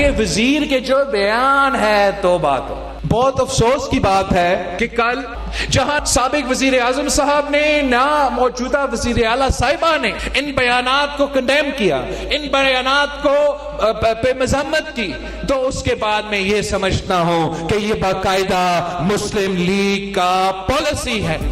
के वजीर के जो बयान है तौबा तो बहुत अफसोस की बात है कि कल जहां साबिक वजीर आजम साहब ने ना मौजूदा वजीर आला साहिबा ने इन बयानात को कंडेम किया, इन बयानात को पे मजम्मत की, तो उसके बाद मैं ये समझता हूं कि ये बाकायदा मुस्लिम लीग का पॉलिसी है।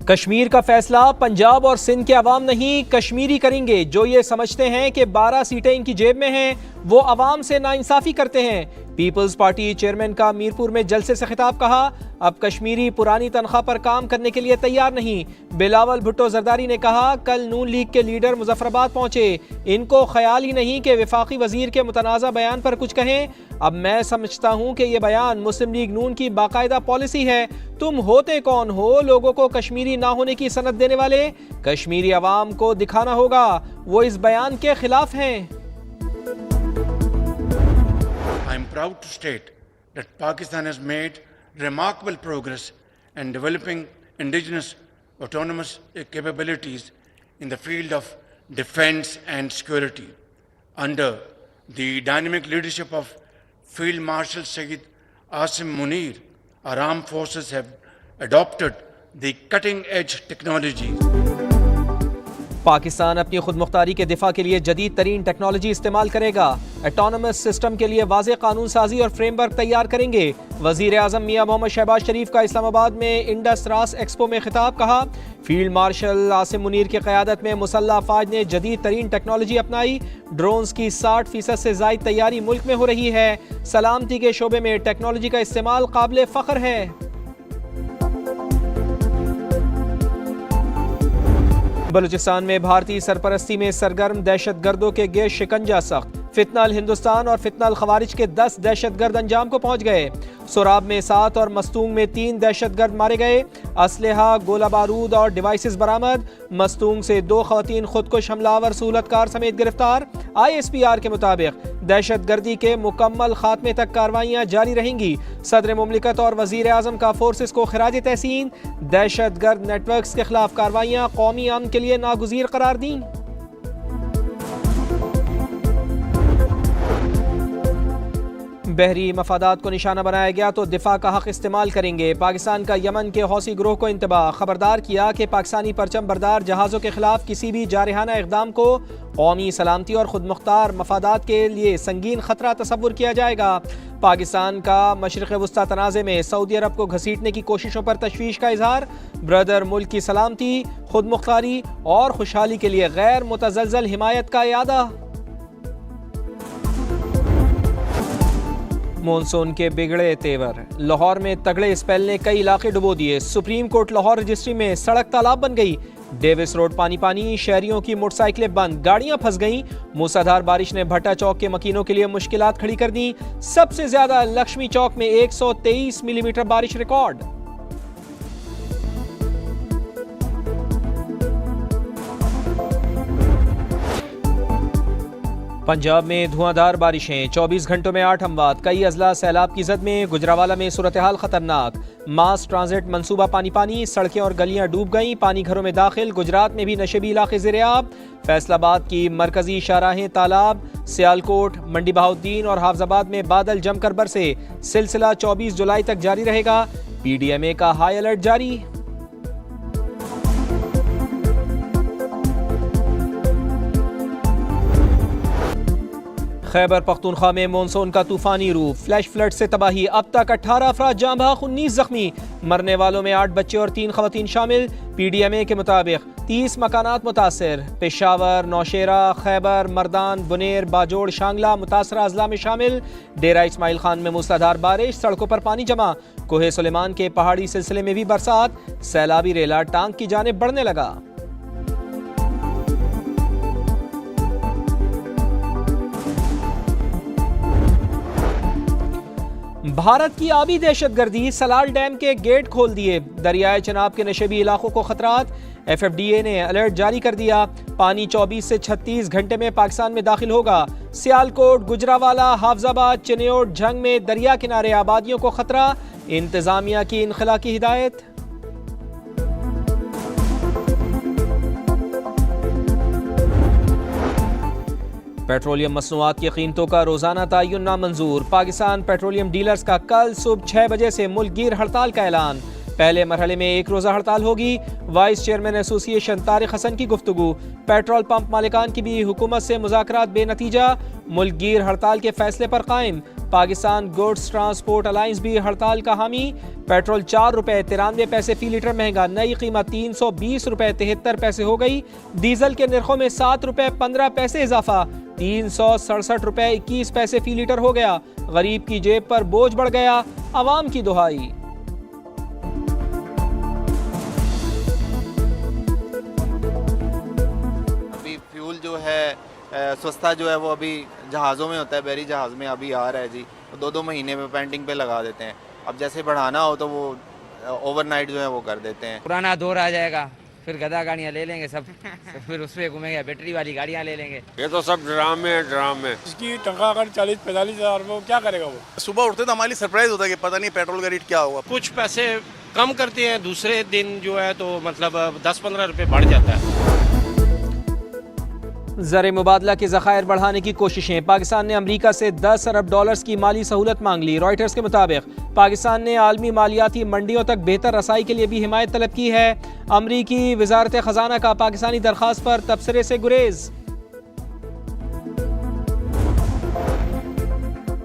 कश्मीर का फैसला पंजाब और सिंध के अवाम नहीं, कश्मीरी करेंगे। जो ये समझते हैं कि 12 सीटें इनकी जेब में हैं, वो अवाम से नाइंसाफी करते हैं। पीपल्स पार्टी चेयरमैन का मीरपुर में जलसे से खिताब, कहा अब कश्मीरी पुरानी तनख्वाह पर काम करने के लिए तैयार नहीं। बिलावल भुट्टो जरदारी ने कहा कल नून लीग के लीडर मुजफ्फराबाद पहुंचे, इनको ख्याल ही नहीं कि वफाकी वजीर के मुतनाज़ा बयान पर कुछ कहें। अब मैं समझता हूं कि यह बयान मुस्लिम लीग नून की बाकायदा पॉलिसी है। तुम होते कौन हो लोगों को कश्मीरी ना होने की सनद देने वाले? कश्मीरी अवाम को दिखाना होगा वो इस बयान के खिलाफ हैं। I am proud to state that Pakistan has made remarkable progress in developing indigenous autonomous capabilities in the field of defense and security. Under the dynamic leadership of Field Marshal Sayyid Asim Munir, our armed forces have adopted the cutting-edge technologies. Pakistan अपनी खुद मुख्तारी के दिफा के लिए जदीद तरीन technology इस्तेमाल करेगा। एटोनमस सिस्टम के लिए वाज़ेह कानून साजी और फ्रेमवर्क तैयार करेंगे। वज़ीर आज़म मियां मोहम्मद शहबाज शरीफ का इस्लामाबाद में इंडस रास एक्सपो में खिताब, कहा फील्ड मार्शल आसिम मुनीर की क़यादत में मुसल्लह अफ़वाज ने जदीद तरीन टेक्नोलॉजी अपनाई। ड्रोन्स की 60% से ज़ायद तैयारी मुल्क में हो रही है। सलामती के शोबे में टेक्नोलॉजी का इस्तेमाल काबिल फ़ख्र है। बलूचिस्तान में भारतीय सरपरस्ती में सरगर्म दहशतगर्दों के गे शिकंजा सख्त। फितनल हिंदुस्तान और फितनल खवारिज के 10 दहशतगर्द अंजाम को पहुंच गए। सोराब में 7 और मस्तूंग में 3 दहशतगर्द मारे गए। असलहा, गोला बारूद और डिवाइसेस बरामद। मस्तूंग से 2 खवातीन खुदकुश हमलावर सहूलतकार समेत गिरफ्तार। ISPR के मुताबिक दहशतगर्दी के मुकम्मल खात्मे तक कार्रवाइयाँ जारी रहेंगी। सदर मुमलिकत और वजीर आजम का फोर्सेस को खिराज तहसीन। दहशतगर्द नेटवर्क्स के खिलाफ कार्रवाइयाँ कौमी अमन के लिए नागुज़ीर करार दी। बहरी मफादात को निशाना बनाया गया तो दिफा का हक इस्तेमाल करेंगे। पाकिस्तान का यमन के हौसी ग्रोह को इंतबाह, खबरदार किया कि पाकिस्तानी परचम बरदार जहाज़ों के खिलाफ किसी भी जारहाना इक़दाम को कौमी सलामती और खुद मुख्तार मफादात के लिए संगीन खतरा तस्वुर किया जाएगा। पाकिस्तान का मशरिक़ वस्ता तनाज़े में सऊदी अरब को घसीटने की कोशिशों पर तशवीश का इजहार। ब्रदर मुल्क की सलामती, खुद मुख्तारी और खुशहाली के लिए गैर मुतज़लज़ल हिमायत का इयादा। मॉनसून के बिगड़े तेवर, लाहौर में तगड़े स्पेल ने कई इलाके डुबो दिए। सुप्रीम कोर्ट लाहौर रजिस्ट्री में सड़क तालाब बन गई। डेविस रोड पानी पानी, शहरियों की मोटरसाइकिलें बंद, गाड़ियां फंस गईं। मूसलाधार बारिश ने भट्टा चौक के मकीनों के लिए मुश्किलात खड़ी कर दी। सबसे ज्यादा लक्ष्मी चौक में 123 मिलीमीटर बारिश रिकॉर्ड। पंजाब में धुआंधार बारिशें, 24 घंटों में 8 अमवात। कई अजला सैलाब की जद में। गुजरावाला में सूरत हाल खतरनाक। मास ट्रांजिट मंसूबा पानी पानी, सड़कें और गलियां डूब गईं। पानी घरों में दाखिल। गुजरात में भी नशेबी इलाके ज़ेर-ए-आब। फैसलाबाद की मरकजी शाहराहें तालाब। सियालकोट, मंडी बहाउद्दीन और हाफजाबाद में बादल जमकर बरसे। सिलसिला 24 जुलाई तक जारी रहेगा। PDMA का हाई अलर्ट जारी। खैबर पख्तूनख्वा में मॉनसून का तूफानी रूप, फ्लैश फ्लड से तबाही। अब तक 18 अफराद जाँ बहक, 19 जख्मी। मरने वालों में 8 बच्चे और 3 खवातीन शामिल। PDMA के मुताबिक 30 मकानात मुतासर। पेशावर, नौशेरा, खैबर, मर्दान, बुनेर, बाजोड़, शांगला मुतासरा अजला में शामिल। डेरा इस्माइल खान में मूसलाधार बारिश, सड़कों पर पानी जमा। कोहे सुलेमान के पहाड़ी सिलसिले में भी बरसात। सैलाबी रेला टांग की जानिब बढ़ने लगा। भारत की आबी दहशतगर्दी, सलाल डैम के गेट खोल दिए। दरियाए चनाब के नशेबी इलाकों को खतरात। FFDA ने अलर्ट जारी कर दिया। पानी 24 से 36 घंटे में पाकिस्तान में दाखिल होगा। सियालकोट, गुजरावाला, हाफजाबाद, चिन्योट, झंग में दरिया किनारे आबादियों को खतरा। इंतजामिया की इनखला की हिदायत। पेट्रोलियम मसनूआत की कीमतों का रोजाना तयन नामंजूर। पाकिस्तान पेट्रोलियम डीलर्स का कल सुबह 6 बजे से मुल्क गिर हड़ताल का ऐलान। पहले मरहले में 1 रोज़ा हड़ताल होगी। Vice chairman association Tariq Hasan की गुफ्तगू। पेट्रोल पंप मालिकान की भी हुकूमत से मुज़ाकरात बेनतीजा। मुल्क गिर हड़ताल के फैसले पर कायम। पाकिस्तान गुड्स ट्रांसपोर्ट अलायंस भी हड़ताल का हामी। पेट्रोल 4 रुपये 93 पैसे फी लीटर महंगा, नई कीमत 320 रुपये 73 पैसे हो गई। डीजल के निर्खों में 7 रुपये 15 पैसे इजाफा, 367 रुपये 21 पैसे फी लीटर हो गया। गरीब की जेब पर बोझ बढ़ गया, आवाम की दुहाई। अभी फ्यूल जो है सस्ता जो है वो अभी जहाज़ों में होता है, बहरी जहाज़ में अभी आ रहा है जी, 2-2 महीने में पेंटिंग पे लगा देते हैं। अब जैसे बढ़ाना हो तो वो ओवरनाइट जो है वो कर देते हैं। पुराना दौर आ जाएगा, फिर गधा गाड़ियाँ ले लेंगे सब फिर उस पर घूमेंगे, बैटरी वाली गाड़ियाँ ले लेंगे। ये तो सब ड्रामे है, ड्रामे। इसकी तनख्वाह अगर 40-45 हज़ार में, वो क्या करेगा? वो सुबह उठते तो हमारी सरप्राइज होता है कि पता नहीं पेट्रोल का रेट क्या होगा। कुछ पैसे कम करते हैं, दूसरे दिन जो है तो मतलब 10-15 रुपये बढ़ जाता है। ज़र मुबादला के ज़खायर बढ़ाने की कोशिशें। पाकिस्तान ने अमरीका से 10 अरब डॉलर्स की माली सहूलत मांग ली। रॉयटर्स के मुताबिक पाकिस्तान ने आलमी मालियाती मंडियों तक बेहतर रसाई के लिए भी हिमायत तलब की है। अमरीकी वजारत ख़जाना का पाकिस्तानी दरख्वास्त पर तबसरे से गुरेज।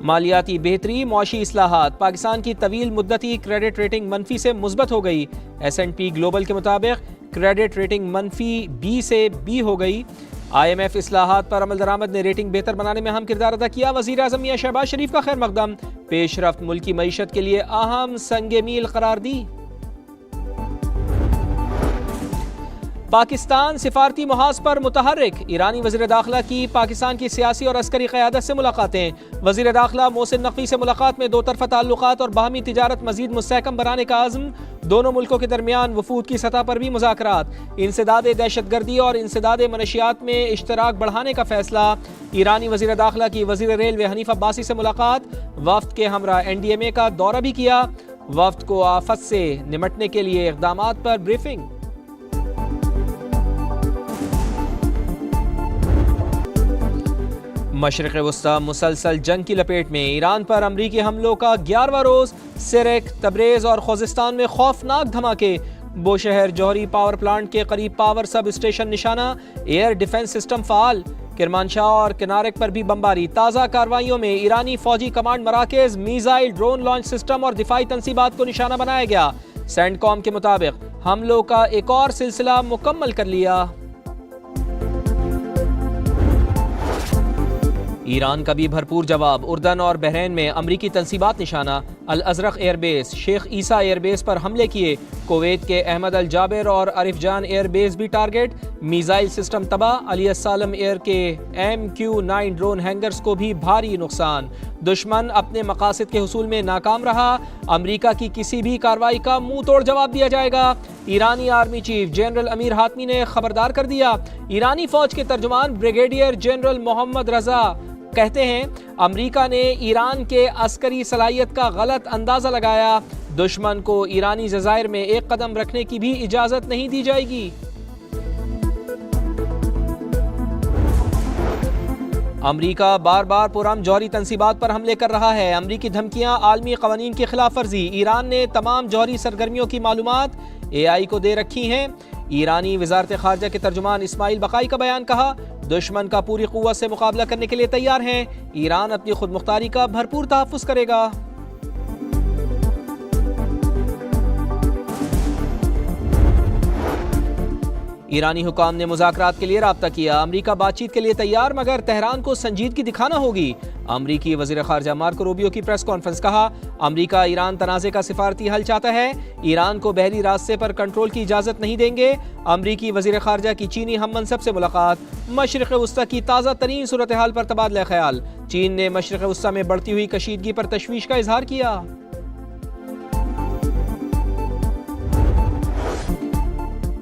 मालियाती बेहतरी, मुआशी इस्लाहात। पाकिस्तान की तवील मुद्दती क्रेडिट रेटिंग मनफी से मुस्बत हो गई। S&P ग्लोबल के मुताबिक क्रेडिट रेटिंग मनफी B से B हो गई। IMF इस्लाहात पर अमल दरामद ने रेटिंग बेहतर बनाने में अहम किरदार अदा किया। वज़ीर आज़म मियां शहबाज शरीफ का खैर मकदम। पेशरफ्त मुल्क की मईशत के लिए अहम संगे मील करार दी। पाकिस्तान सिफारती मुहाज पर मुतहर्रिक। ईरानी वज़ीर दाखिला की पाकिस्तान की सियासी और अस्करी क़यादत से मुलाकातें। वज़ीर दाखिला मोहसिन नकवी से मुलाकात में 2 तरफ़ा ताल्लुकात और बाहमी तिजारत मज़ीद मुस्तहकम बनाने का आज़म। दोनों मुल्कों के दरमियान वफूद की सतह पर भी मुज़ाकरात। इंसदाद दहशतगर्दी और इंसदाद मनशियात में इश्तराक बढ़ाने का फैसला। ईरानी वज़ीर दाखिला की वज़ीर रेलवे हनीफ अब्बासी से मुलाकात। वफ़द के हमरा NDMA का दौरा भी किया। वफ़द को आफत से निमटने के लिए इक़दामात पर ब्रीफिंग। मशरिक़ वस्ता मुसलसल जंग की लपेट में। ईरान पर अमरीकी हमलों का 11वां रोज़। सिरक, तब्रेज़ और खोजिस्तान में खौफनाक धमाके। बोशहर जौहरी पावर प्लांट के करीब पावर सब स्टेशन निशाना। Air defence system fall. किरमानशाह और किनारक पर भी बमबारी। ताज़ा कार्रवाइयों में ईरानी फौजी कमांड मराकज़, मीज़ाइल, ड्रोन लॉन्च सिस्टम और दिफाई तनसीबात को निशाना बनाया गया। सेंटकॉम के मुताबिक हमलों का एक और सिलसिला मुकम्मल कर लिया। ईरान का भी भरपूर जवाब। उर्दन और बहरीन में अमरीकी तनसीबात निशाना। अल अज़रक एयरबेस, शेख ईसा एयरबेस पर हमले किए। कुवैत के अहमद अल जाबिर और अरिफ जान एयरबेस भी टारगेट। मीज़ाइल सिस्टम तबाह। अली सालम एयर के MQ-9 ड्रोन हैंगर्स को भी भारी नुकसान। दुश्मन अपने मकासद के हुसूल में नाकाम रहा। अमरीका की किसी भी कार्रवाई का मुंह तोड़ जवाब दिया जाएगा। ईरानी army chief general Amir Hatami ने खबरदार कर दिया। ईरानी फौज के तर्जुमान ब्रिगेडियर जनरल मोहम्मद रजा कहते हैं अमरीका ने ईरान के अस्करी सलाहियत का गलत अंदाजा लगाया। दुश्मन को ईरानी जज़ायर में एक कदम रखने की भी इजाजत नहीं दी जाएगी। अमरीका बार बार पुरअमन जौहरी तनसीबात पर हमले कर रहा है। अमरीकी धमकियां आलमी कवानीन की खिलाफ वर्जी। ईरान ने तमाम जौहरी सरगर्मियों की मालूमात AI को दे रखी हैं। ईरानी वजारत खारजा के तर्जुमान इस्माइल बकाई का बयान। कहा दुश्मन का पूरी कुव्वत से मुकाबला करने के लिए तैयार हैं। ईरान अपनी खुद मुख्तारी का भरपूर तहफ़्फ़ुज़ करेगा। ईरानी हुकाम ने मुज़ाकरात के लिए राब्ता किया। अमरीका बातचीत के लिए तैयार, मगर तेहरान को संजीदगी दिखाना होगी। अमरीकी वज़ीर ख़ारजा मार्को रूबियो की प्रेस कॉन्फ्रेंस। कहा अमरीका ईरान तनाज़े का सिफारती हल चाहता है। ईरान को बहरी रास्ते पर कंट्रोल की इजाज़त नहीं देंगे। अमरीकी वज़ीर ख़ारजा की चीनी हम मनसब से मुलाकात। मशरिक़ वस्ता की ताज़ा तरीन सूरत हाल पर तबादला ख्याल। चीन ने मशरिक़ वस्ता में बढ़ती हुई कशीदगी पर तशवीश का इजहार किया।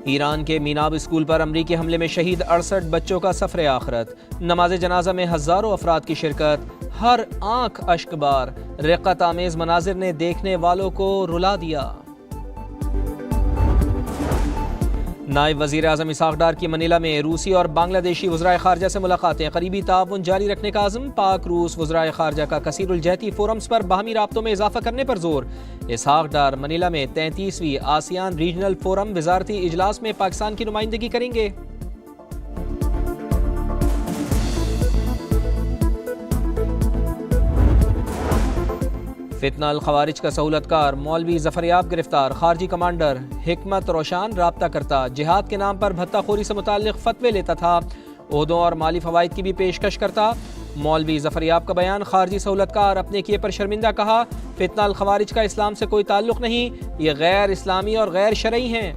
ईरान के मीनाब स्कूल पर अमरीकी हमले में शहीद 68 बच्चों का सफ़र आखिरत। नमाज जनाजा में हज़ारों अफराद की शिरकत। हर आंख अश्कबार। रिक़्क़त आमेज़ मनाजिर ने देखने वालों को रुला दिया। नायब वज़ीर आज़म इसहाक डार की मनीला में रूसी और बांग्लादेशी वज़राए ख़ारजा से मुलाकातें, करीबी ताउन जारी रखने का आज़म। पाक रूस वज़राए ख़ारजा का कसीरुल जहती फोरम्स पर बाहमी राब्तों में इजाफा करने पर जोर। इसहाक डार मनीला में 33वीं आसियान रीजनल फोरम वज़ारती इजलास में पाकिस्तान की नुमाइंदगी करेंगे। फितना अल खवारिज का सहूलतकार मौलवी ज़फ़रयाब गिरफ्तार, खारजी कमांडर हिकमत रोशान राब्ता करता, जिहाद के नाम पर भत्ताखोरी से मुताल्लिक़ फतवे लेता था, ओहदों और माली फ़वाइद की भी पेशकश करता। मौलवी ज़फ़रयाब का बयान, खारजी सहूलतकार अपने किए पर शर्मिंदा, कहा फितना अल खवारिज का इस्लाम से कोई ताल्लुक़ नहीं, ये गैर इस्लामी और गैर शरई हैं।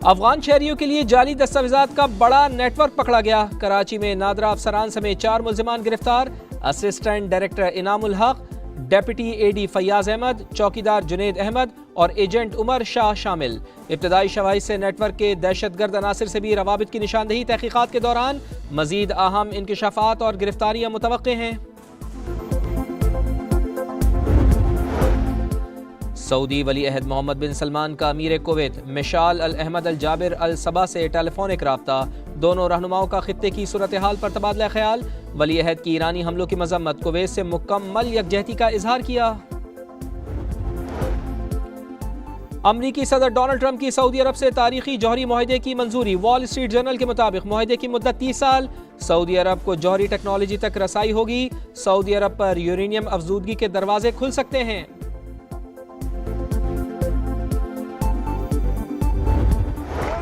अफगान शहरियों के लिए जाली दस्तावेज़ात का बड़ा नेटवर्क पकड़ा गया। कराची में नादरा अफसरान समेत 4 मुल्ज़िमान गिरफ्तार। असिस्टेंट डायरेक्टर इनामुल हक, डेप्यूटी एडी फैयाज अहमद, चौकीदार जुनेद अहमद और एजेंट उमर शाह शामिल। इब्तदाई शवाहिद से नेटवर्क के दहशतगर्द अनासिर से भी रवाबित की निशानदही। तहकीकात के दौरान मजीद अहम इंकशाफात और गिरफ्तारियां मुतवक्के हैं। सऊदी वली अहद मोहम्मद बिन सलमान का अमीर कुवैत मिशाल अल अहमद अल जाबिर अल सबा से टेलीफोनिक राब्ता। दोनों रहनुमाओं का खित्ते की सूरत हाल पर तबादला ख्याल। वली अहद की ईरानी हमलों की मजम्मत, कुवैत से मुकम्मल यकजहती का इजहार किया। अमरीकी सदर डोनाल्ड ट्रंप की सऊदी अरब से तारीखी जौहरी मुआहदे की मंजूरी। वॉल स्ट्रीट जर्नल के मुताबिक मुआहदे की मुद्दत 30 साल। सऊदी अरब को जौहरी टेक्नोलॉजी तक रसाई होगी। सऊदी अरब पर यूरेनियम अफजूदगी के दरवाजे खुल सकते हैं।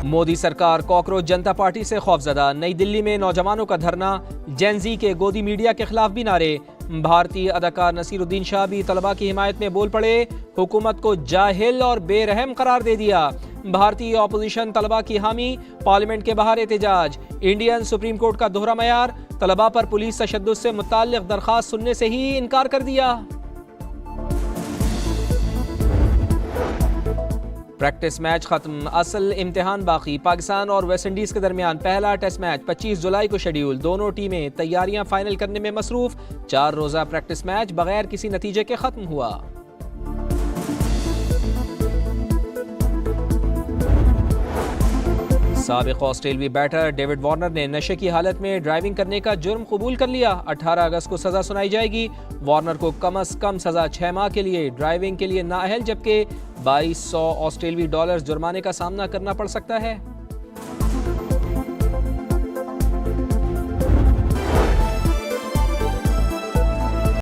मोदी सरकार कॉकरोच जनता पार्टी से खौफजदा। नई दिल्ली में नौजवानों का धरना। जेनजी के गोदी मीडिया के खिलाफ भी नारे। भारतीय अदाकार नसीरुद्दीन शाह भी तलबा की हिमायत में बोल पड़े। हुकूमत को जाहिल और बेरहम करार दे दिया। भारतीय अपोजिशन तलबा की हामी। पार्लियामेंट के बाहर एहतजाज। इंडियन सुप्रीम कोर्ट का दोहरा मयार। तलबा पर पुलिस तशद्दुद से मुताल्लिक दरखास्त सुनने से ही इनकार कर दिया। प्रैक्टिस मैच खत्म, असल इम्तिहान बाकी। पाकिस्तान और वेस्ट इंडीज के दरमियान पहला टेस्ट मैच 25 जुलाई को शेड्यूल। दोनों टीमें तैयारियां फाइनल करने में मसरूफ। 4 रोजा प्रैक्टिस मैच बगैर किसी नतीजे के खत्म हुआ। साबिक ऑस्ट्रेलियाई बैटर डेविड वार्नर ने नशे की हालत में ड्राइविंग करने का जुर्म कबूल कर लिया। 18 अगस्त को सजा सुनाई जाएगी। वार्नर को कम अज कम सजा 6 माह के लिए ड्राइविंग के लिए नाअहल, जबकि $2200 जुर्माने का सामना करना पड़ सकता है।